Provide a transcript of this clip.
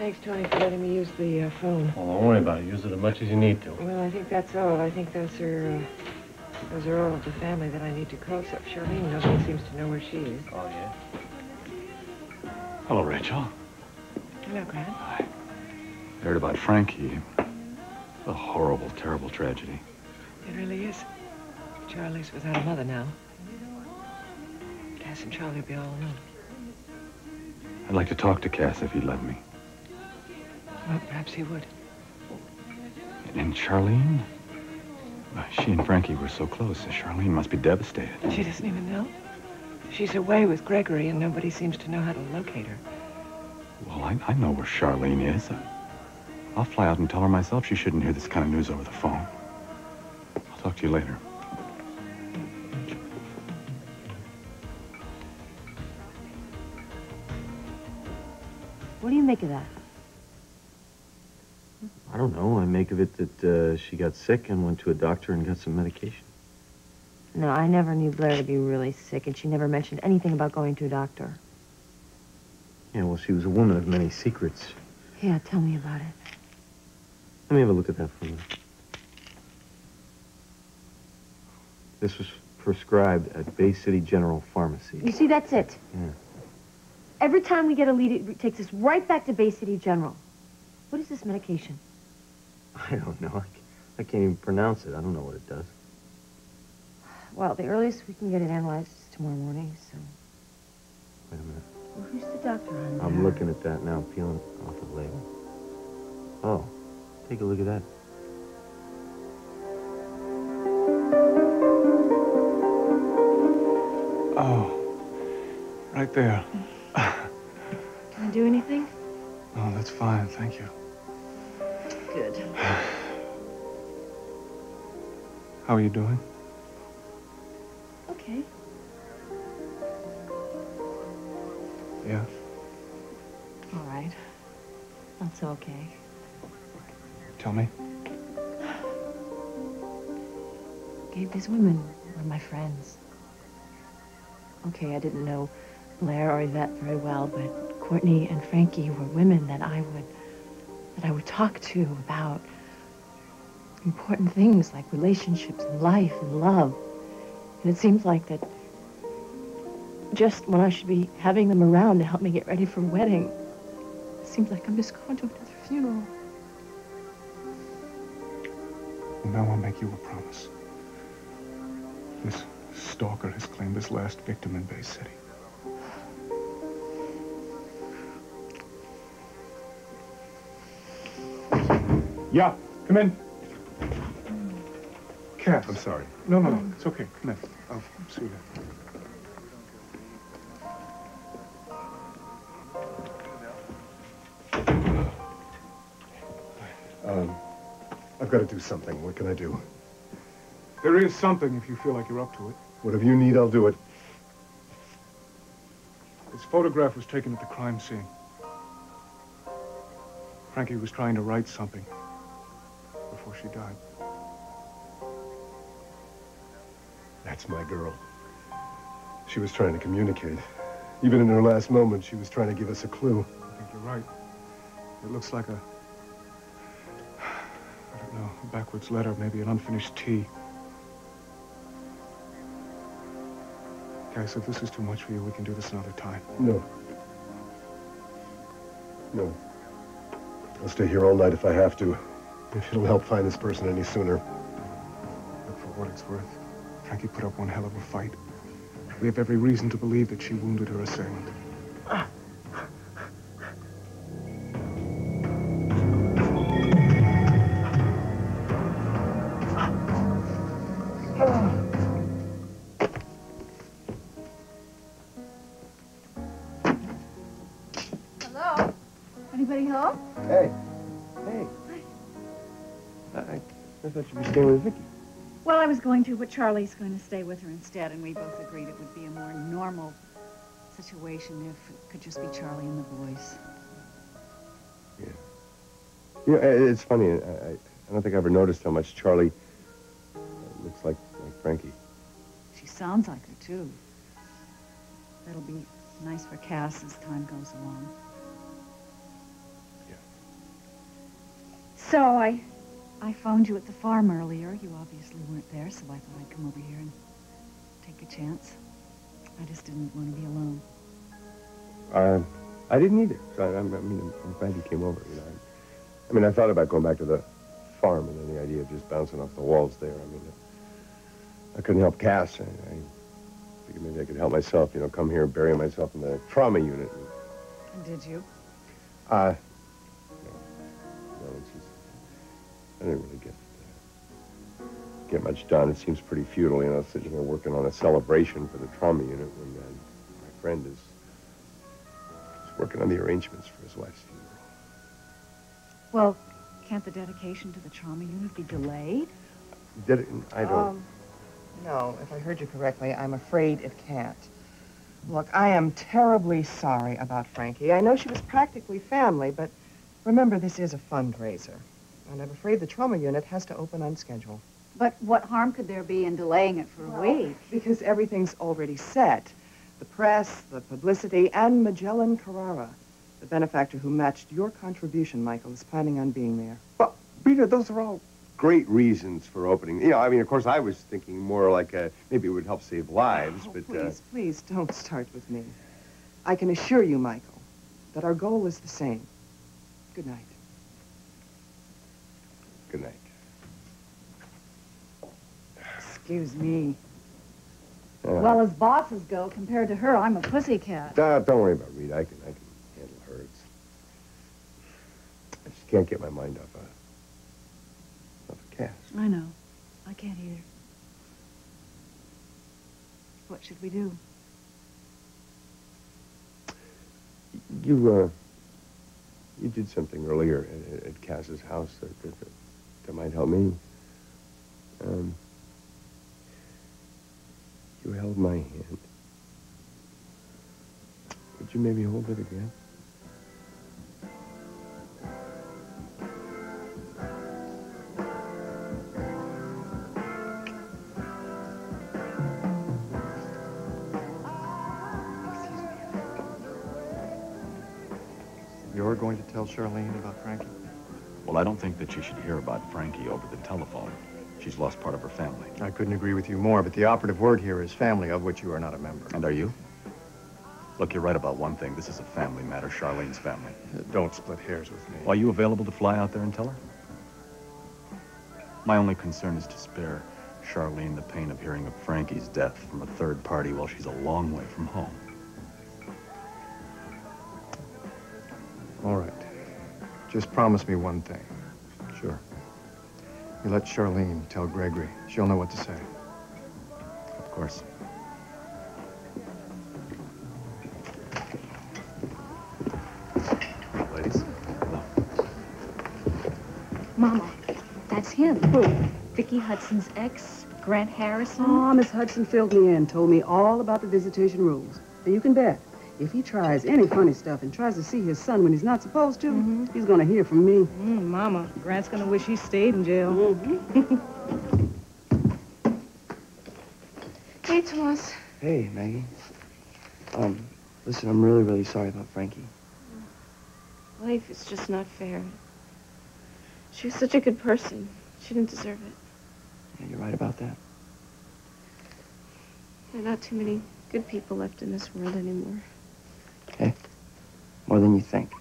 Thanks, Tony, for letting me use the phone. Well, don't worry about it. Use it as much as you need to. Well, I think that's all. I think those are all of the family that I need to call, except Sharlene. Nobody seems to know where she is. Oh, yeah? Hello, Rachel. Hello, Grant. Hi. I heard about Frankie. A horrible, terrible tragedy. It really is. Charlie's without a mother now. Cass and Charlie will be all alone. I'd like to talk to Cass if he'd let me. Well, perhaps he would. And Sharlene? She and Frankie were so close. Sharlene must be devastated. She doesn't even know. She's away with Gregory, and nobody seems to know how to locate her. Well, I know where Sharlene is. I'll fly out and tell her myself. She shouldn't hear this kind of news over the phone. I'll talk to you later. What do you make of that? I don't know. I make of it that she got sick and went to a doctor and got some medication. No, I never knew Blaire to be really sick, and she never mentioned anything about going to a doctor. Yeah, well, she was a woman of many secrets. Yeah, tell me about it. Let me have a look at that for a minute. This was prescribed at Bay City General Pharmacy. You see, that's it. Yeah. Every time we get a lead, it takes us right back to Bay City General. What is this medication? I don't know. I can't even pronounce it. I don't know what it does. Well, the earliest we can get it analyzed is tomorrow morning, so... Wait a minute. Well, who's the doctor on there? I'm looking at that now, peeling off the label. Oh, take a look at that. Oh, right there. Can I do anything? Oh, that's fine, thank you. Good. How are you doing? Okay. Yeah? All right. That's okay. Tell me. Okay, these women were my friends. Okay, I didn't know Blaire or Yvette very well, but Courtney and Frankie were women that I would talk to about important things like relationships and life and love. And it seems like that just when I should be having them around to help me get ready for a wedding, it seems like I'm just going to another funeral. Well, now I'll make you a promise. This Stalker has claimed his last victim in Bay City. Yeah, come in. Cass. I'm sorry. No, it's okay. Come in. I'll see you then. I've got to do something. What can I do? There is something if you feel like you're up to it. Whatever you need, I'll do it. This photograph was taken at the crime scene. Frankie was trying to write something before she died. That's my girl. She was trying to communicate. Even in her last moment, she was trying to give us a clue. I think you're right. It looks like a backwards letter, maybe an unfinished T. Cass, if this is too much for you, we can do this another time. No. No. I'll stay here all night if I have to. If it'll help find this person any sooner. Look, for what it's worth, Frankie put up one hell of a fight. We have every reason to believe that she wounded her assailant. Hello? Anybody home? Hey. I thought you'd be staying with Vicky. Well, I was going to, but Charlie's going to stay with her instead, and we both agreed it would be a more normal situation if it could just be Charlie and the boys. Yeah. You know, it's funny. I don't think I ever noticed how much Charlie looks like Frankie. She sounds like her, too. That'll be nice for Cass as time goes along. Yeah. So I phoned you at the farm earlier. You obviously weren't there, so I thought I'd come over here and take a chance. I just didn't want to be alone. I didn't either. So I'm glad you came over, you know. I mean, I thought about going back to the farm, and then the idea of just bouncing off the walls there. I mean, I couldn't help Cass. I figured maybe I could help myself, you know, come here and bury myself in the trauma unit. And did you? No, it's just, I didn't really get much done. It seems pretty futile, you know, sitting here working on a celebration for the trauma unit when my friend is working on the arrangements for his wife's funeral. Well, can't the dedication to the trauma unit be delayed? I don't... No, if I heard you correctly, I'm afraid it can't. Look, I am terribly sorry about Frankie. I know she was practically family, but remember, this is a fundraiser. And I'm afraid the trauma unit has to open on schedule. But what harm could there be in delaying it for a week? Because everything's already set. The press, the publicity, and Magellan Carrara, the benefactor who matched your contribution, Michael, is planning on being there. Well, Rita, those are all great reasons for opening. You know, I mean, of course, I was thinking more like maybe it would help save lives, but... Please, don't start with me. I can assure you, Michael, that our goal is the same. Good night. Good night. Excuse me. Well, as bosses go, compared to her, I'm a pussycat. Don't worry about Rita. I can handle her. I just can't get my mind off of Cass. I know. I can't either. What should we do? You did something earlier at Cass's house that might help me. You held my hand. Would you maybe hold it again? You're going to tell Sharlene about Frankie? Well, I don't think that she should hear about Frankie over the telephone. She's lost part of her family. I couldn't agree with you more, but the operative word here is family, of which you are not a member. And are you? Look, you're right about one thing. This is a family matter, Sharlene's family. Don't split hairs with me. Are you available to fly out there and tell her? My only concern is to spare Sharlene the pain of hearing of Frankie's death from a third party while she's a long way from home. All right. Just promise me one thing. Sure. You let Sharlene tell Gregory. She'll know what to say. Of course. Ladies. Hello. Mama, that's him. Who? Vicky Hudson's ex, Grant Harrison. Oh, Miss Hudson filled me in, told me all about the visitation rules. And you can bet, if he tries any funny stuff and tries to see his son when he's not supposed to, he's going to hear from me. Mama, Grant's going to wish he stayed in jail. Hey, Tomas. Hey, Maggie. Listen, I'm really, really sorry about Frankie. Life is just not fair. She was such a good person. She didn't deserve it. Yeah, you're right about that. There are not too many good people left in this world anymore. Hey, more than you think.